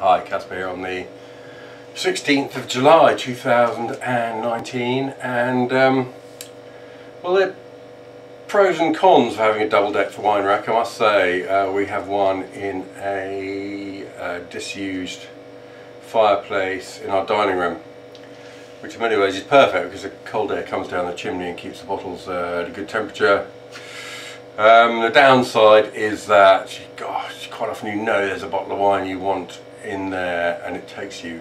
Hi, Caspar here on the 16th of July 2019, and well, there are pros and cons of having a double deck for wine rack. I must say, we have one in a disused fireplace in our dining room, which in many ways is perfect because the cold air comes down the chimney and keeps the bottles at a good temperature. The downside is that, gosh, quite often you know there's a bottle of wine you want in there and it takes you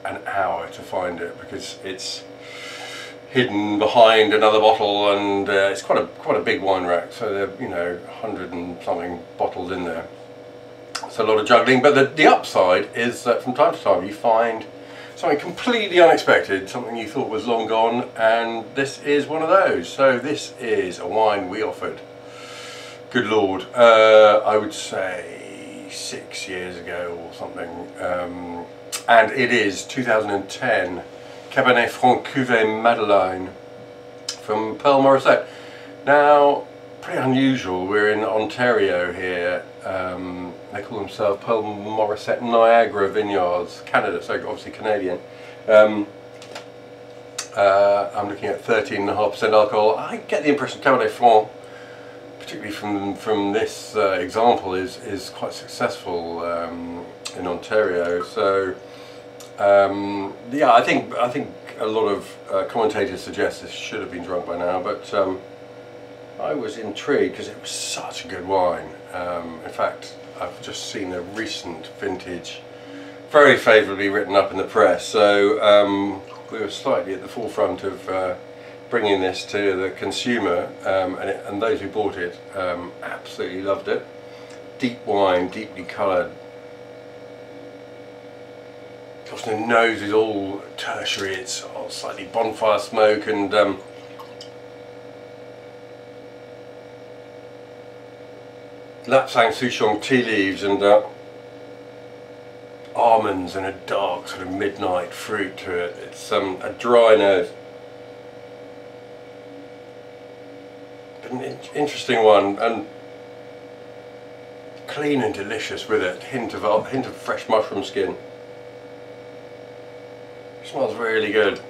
an hour to find it because it's hidden behind another bottle, and it's quite a big wine rack, so there are 100 and something bottles in there. It's a lot of juggling, but the upside is that from time to time you find something completely unexpected, something you thought was long gone, and this is one of those. So this is a wine we offered, good lord, I would say 6 years ago or something, and it is 2010 Cabernet Franc Cuvée Madeline from Pearl Morissette. Now, pretty unusual, we're in Ontario here. They call themselves Pearl Morissette Niagara Vineyards, Canada, so obviously Canadian. I'm looking at 13.5% alcohol. I get the impression Cabernet Franc, particularly from this example, is quite successful in Ontario. So yeah, I think a lot of commentators suggest this should have been drunk by now, but I was intrigued because it was such a good wine. In fact, I've just seen a recent vintage very favourably written up in the press, so we were slightly at the forefront of bringing this to the consumer, and those who bought it absolutely loved it. Deep wine, deeply coloured. Of course, the nose is all tertiary, it's all slightly bonfire smoke, and Lapsang Souchong tea leaves and almonds and a dark sort of midnight fruit to it. It's a dry nose. An interesting one, and clean and delicious with it. Hint of fresh mushroom skin. Smells really good.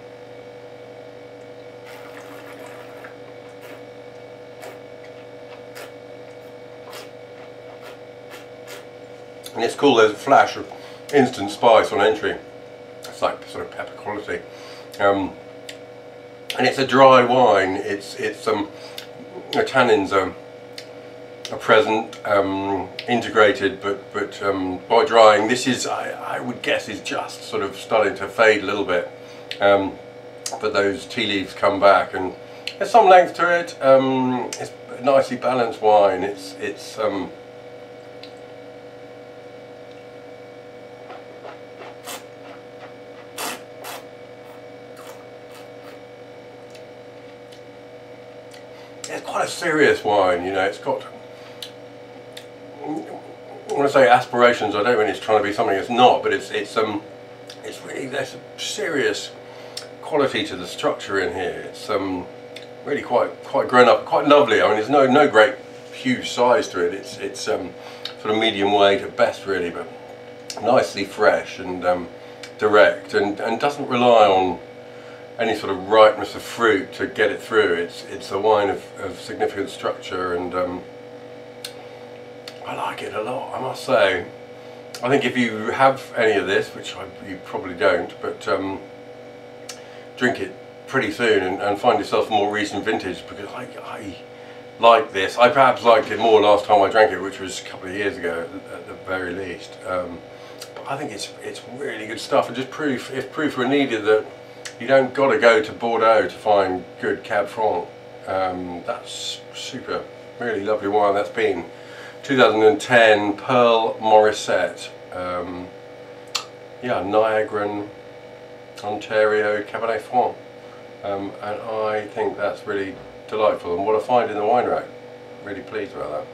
And it's cool, there's a flash of instant spice on entry. It's like sort of pepper quality. And it's a dry wine. The tannins are present, integrated, but by drying, this is, I would guess, is just sort of starting to fade a little bit. But those tea leaves come back, and there's some length to it. It's a nicely balanced wine. It's quite a serious wine, it's got, when I say aspirations, I don't mean it's trying to be something it's not, but it's really, there's a serious quality to the structure in here. It's really quite grown up, quite lovely. I mean, there's no great huge size to it. It's sort of medium weight at best, really, but nicely fresh and direct, and doesn't rely on any sort of ripeness of fruit to get it through. It's a wine of significant structure, and I like it a lot, I must say. I think if you have any of this, which you probably don't, but drink it pretty soon and find yourself a more recent vintage, because I like this. I perhaps liked it more last time I drank it, which was a couple of years ago at the very least. But I think it's really good stuff, and just proof, if proof were needed, that you don't got to go to Bordeaux to find good Cab Franc. That's super, really lovely wine. That's been 2010 Pearl Morissette. Yeah, Niagara, Ontario Cabernet Franc. And I think that's really delightful, and what I find in the wine rack. Really pleased about that.